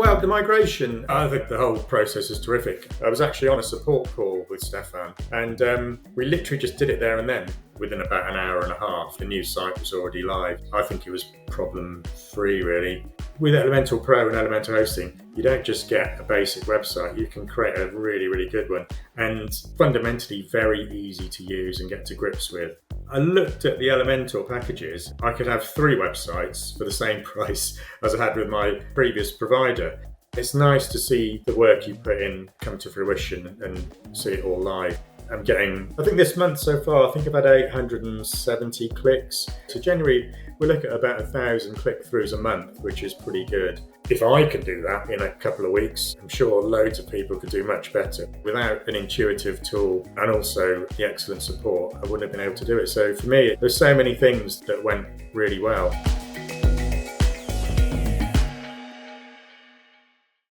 Well, the migration, I think the whole process is terrific. I was actually on a support call with Stefan, and we literally just did it there and then. Within about an hour and a half, the new site was already live. I think it was problem-free, really. With Elementor Pro and Elementor Hosting, you don't just get a basic website, you can create a really, really good one, and fundamentally very easy to use and get to grips with. I looked at the Elementor packages. I could have 3 websites for the same price as I had with my previous provider. It's nice to see the work you put in come to fruition and see it all live. I'm getting, I think this month so far, I think I've had 870 clicks. So generally, we look at about 1,000 click-throughs a month, which is pretty good. If I can do that in a couple of weeks, I'm sure loads of people could do much better. Without an intuitive tool and also the excellent support, I wouldn't have been able to do it. So for me, there's so many things that went really well.